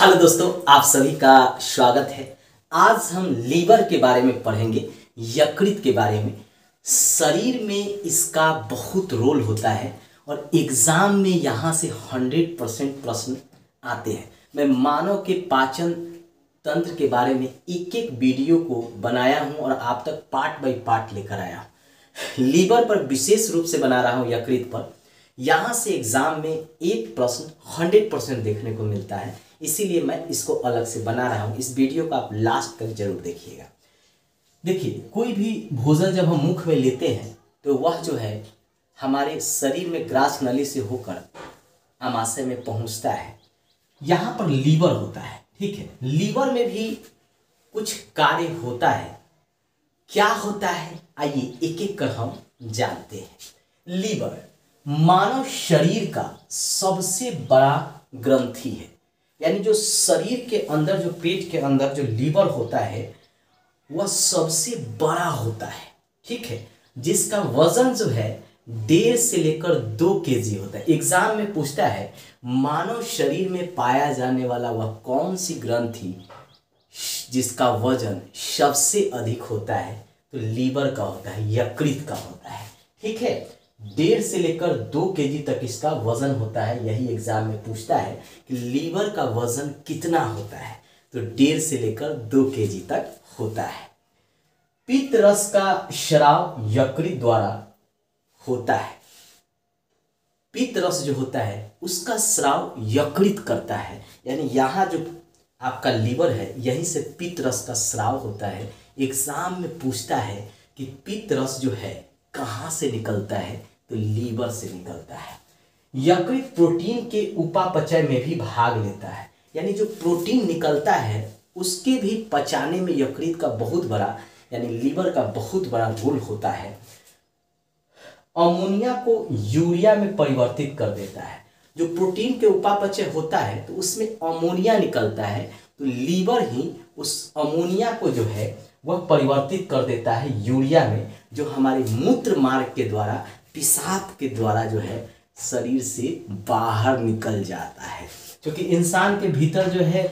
Hello दोस्तों, आप सभी का स्वागत है। आज हम लीवर के बारे में पढ़ेंगे, यकृत के बारे में। शरीर में इसका बहुत रोल होता है और एग्जाम में यहाँ से 100% प्रश्न आते हैं। मैं मानव के पाचन तंत्र के बारे में एक एक वीडियो को बनाया हूँ और आप तक पार्ट बाय पार्ट लेकर आया हूँ। लीवर पर विशेष रूप से बना रहा हूँ, यकृत पर। यहाँ से एग्जाम में एक प्रश्न 100% देखने को मिलता है, इसीलिए मैं इसको अलग से बना रहा हूँ। इस वीडियो को आप लास्ट तक जरूर देखिएगा। देखिए, कोई भी भोजन जब हम मुख में लेते हैं तो वह जो है हमारे शरीर में ग्रास नली से होकर आमाशय में पहुँचता है। यहाँ पर लीवर होता है, ठीक है। लीवर में भी कुछ कार्य होता है। क्या होता है, आइए एक एक कर हम जानते हैं। लीवर मानव शरीर का सबसे बड़ा ग्रंथि है, यानी जो शरीर के अंदर, जो पेट के अंदर जो लीवर होता है वह सबसे बड़ा होता है, ठीक है। जिसका वजन जो है 1.5 से लेकर 2 केजी होता है। एग्जाम में पूछता है मानव शरीर में पाया जाने वाला वह कौन सी ग्रंथि जिसका वजन सबसे अधिक होता है, तो लीवर का होता है, यकृत का होता है, ठीक है। 1.5 से लेकर 2 केजी तक इसका वजन होता है। यही एग्जाम में पूछता है कि लीवर का वजन कितना होता है, तो 1.5 से लेकर 2 केजी तक होता है। पित्त रस का स्राव यकृत द्वारा होता है। पित्त रस जो होता है उसका स्राव यकृत करता है, यानी यहाँ जो आपका लीवर है यहीं से पित्त रस का स्राव होता है। एग्जाम में पूछता है कि पित्त रस जो है कहाँ से निकलता है, तो लीवर से निकलता है। यकृत प्रोटीन के उपापचय में भी भाग लेता है, यानी जो प्रोटीन निकलता है उसके भी पचाने में यकृत का बहुत बड़ा, यानी लीवर का बहुत बड़ा रोल होता है। अमोनिया को यूरिया में परिवर्तित कर देता है। जो प्रोटीन के उपापचय होता है तो उसमें अमोनिया निकलता है, तो लीवर ही उस अमोनिया को जो है वह परिवर्तित कर देता है यूरिया में, जो हमारे मूत्र मार्ग के द्वारा, पेशाब के द्वारा जो है शरीर से बाहर निकल जाता है। क्योंकि इंसान के भीतर जो है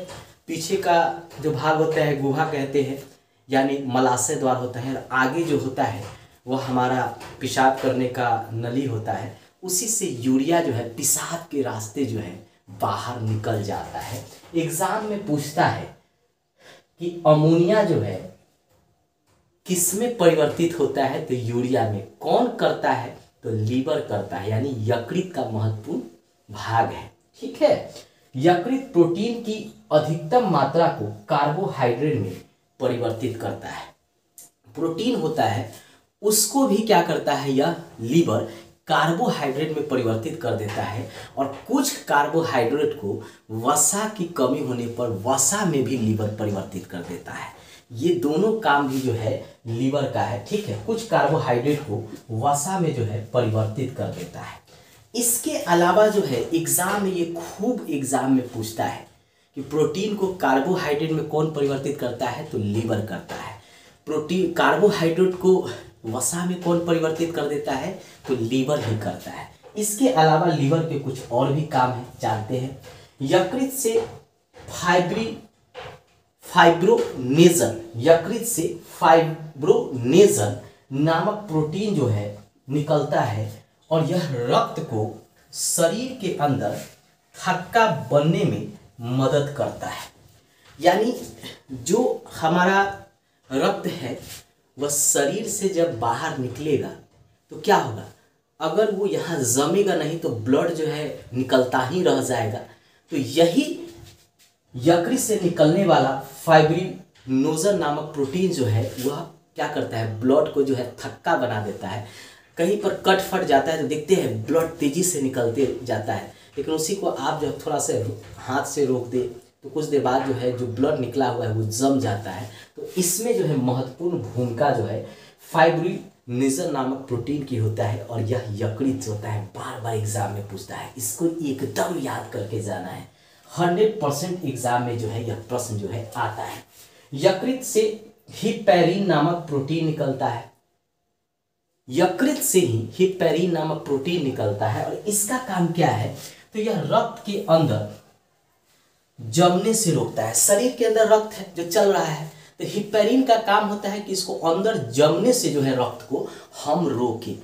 पीछे का जो भाग होता है गुहा कहते हैं, यानी मलाशय द्वार होता है, और आगे जो होता है वह हमारा पेशाब करने का नली होता है। उसी से यूरिया जो है पेशाब के रास्ते जो है बाहर निकल जाता है। एग्जाम में पूछता है कि अमोनिया जो है किसमें परिवर्तित होता है, तो यूरिया में। कौन करता है, तो लीवर करता है, यानी यकृत का महत्वपूर्ण भाग है, ठीक है। यकृत प्रोटीन की अधिकतम मात्रा को कार्बोहाइड्रेट में परिवर्तित करता है। प्रोटीन होता है उसको भी क्या करता है, यह लीवर कार्बोहाइड्रेट में परिवर्तित कर देता है, और कुछ कार्बोहाइड्रेट को वसा की कमी होने पर वसा में भी लीवर परिवर्तित कर देता है। ये दोनों काम भी जो है लीवर का है, ठीक है। कुछ कार्बोहाइड्रेट को वसा में जो है परिवर्तित कर देता है। इसके अलावा जो है एग्जाम में, ये खूब एग्जाम में पूछता है कि प्रोटीन को कार्बोहाइड्रेट में कौन परिवर्तित करता है, तो लीवर करता है। प्रोटीन कार्बोहाइड्रेट को वसा में कौन परिवर्तित कर देता है, तो लीवर ही करता है। इसके अलावा लीवर के कुछ और भी काम है, जानते हैं। यकृत से फाइब्रोनेजन, यकृत से फाइब्रोनेजन नामक प्रोटीन जो है निकलता है, और यह रक्त को शरीर के अंदर थक्का बनने में मदद करता है। यानी जो हमारा रक्त है वह शरीर से जब बाहर निकलेगा तो क्या होगा, अगर वो यहाँ जमेगा नहीं तो ब्लड जो है निकलता ही रह जाएगा। तो यही यकृत से निकलने वाला फाइब्रिनोजन नामक प्रोटीन जो है वह क्या करता है, ब्लड को जो है थक्का बना देता है। कहीं पर कट फट जाता है तो देखते हैं ब्लड तेजी से निकलते जाता है, लेकिन उसी को आप जो थोड़ा सा हाथ से रोक दे तो कुछ देर बाद जो है जो ब्लड निकला हुआ है वो जम जाता है। तो इसमें जो है महत्वपूर्ण भूमिका जो है फाइब्रिनोजन नामक प्रोटीन की होता है, और यह यकृत होता है। बार बार एग्जाम में पूछता है, इसको एकदम याद करके जाना है। 100% एग्जाम में जो है यह प्रश्न जो है आता है। यकृत से हिपैरिन नामक प्रोटीन निकलता है। यकृत से ही हिपैरिन नामक प्रोटीन निकलता है, और इसका काम क्या है, तो यह रक्त के अंदर जमने से रोकता है। शरीर के अंदर रक्त है जो चल रहा है, तो हिपैरिन का काम होता है कि इसको अंदर जमने से जो है रक्त को हम रोकें।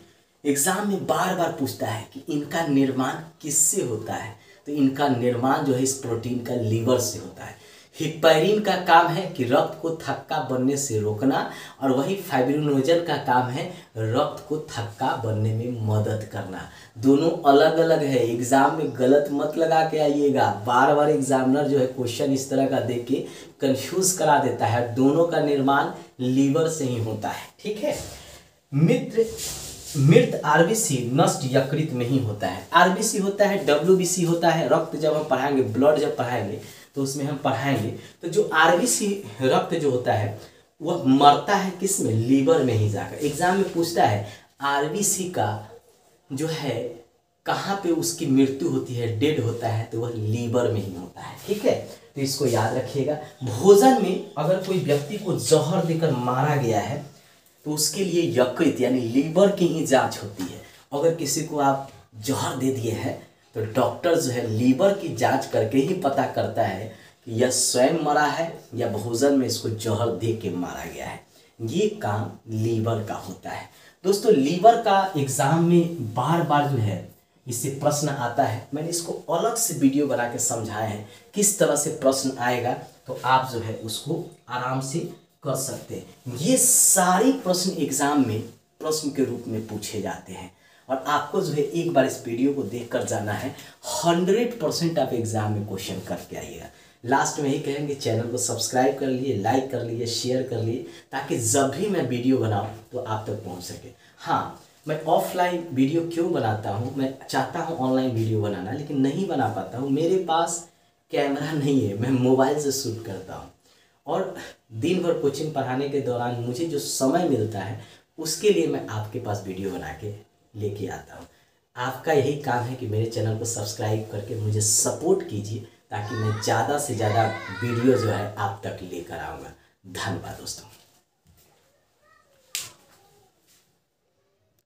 एग्जाम में बार बार पूछता है कि इनका निर्माण किससे होता है, तो इनका निर्माण जो है इस प्रोटीन का लीवर से होता है। हिपैरिन का काम है कि रक्त को थक्का बनने से रोकना, और वही फाइब्रिनोजन का काम है रक्त को थक्का बनने में मदद करना। दोनों अलग अलग है, एग्जाम में गलत मत लगा के आइएगा। बार बार एग्जामिनर जो है क्वेश्चन इस तरह का देख के कंफ्यूज करा देता है। दोनों का निर्माण लीवर से ही होता है, ठीक है। मृत आरबीसी नष्ट यकृत में ही होता है। आरबीसी होता है, डब्ल्यूबीसी होता है, रक्त जब हम पढ़ाएंगे, ब्लड जब पढ़ाएंगे तो उसमें हम पढ़ाएंगे, तो जो आरबीसी रक्त जो होता है वह मरता है किस में, लीवर में ही जाकर। एग्जाम में पूछता है आरबीसी का जो है कहाँ पे उसकी मृत्यु होती है, डेड होता है, तो वह लीवर में ही होता है, ठीक है। तो इसको याद रखिएगा। भोजन में अगर कोई व्यक्ति को जहर देकर मारा गया है तो उसके लिए यकृत यानी लीवर की ही जांच होती है। अगर किसी को आप जहर दे दिए हैं तो डॉक्टर जो है लीवर की जांच करके ही पता करता है कि यह स्वयं मरा है या भोजन में इसको जहर दे के मारा गया है। ये काम लीवर का होता है। दोस्तों, लीवर का एग्जाम में बार बार जो है इससे प्रश्न आता है। मैंने इसको अलग से वीडियो बना के समझाया है किस तरह से प्रश्न आएगा, तो आप जो है उसको आराम से कर सकते हैं। ये सारे प्रश्न एग्जाम में प्रश्न के रूप में पूछे जाते हैं, और आपको जो है एक बार इस वीडियो को देखकर जाना है। 100% आप एग्जाम में क्वेश्चन करके आइएगा। लास्ट में ही कहेंगे चैनल को सब्सक्राइब कर लिए, लाइक कर लिए, शेयर कर लिए, ताकि जब भी मैं वीडियो बनाऊं तो आप तक पहुंच सके। हाँ, मैं ऑफलाइन वीडियो क्यों बनाता हूं, मैं चाहता हूं ऑनलाइन वीडियो बनाना, लेकिन नहीं बना पाता हूं। मेरे पास कैमरा नहीं है, मैं मोबाइल से शूट करता हूं, और दिन भर कोचिंग पढ़ाने के दौरान मुझे जो समय मिलता है उसके लिए मैं आपके पास वीडियो बना के लेके आता हूँ। आपका यही काम है कि मेरे चैनल को सब्सक्राइब करके मुझे सपोर्ट कीजिए, ताकि मैं ज़्यादा से ज़्यादा वीडियो जो है आप तक लेकर आऊँगा। धन्यवाद दोस्तों।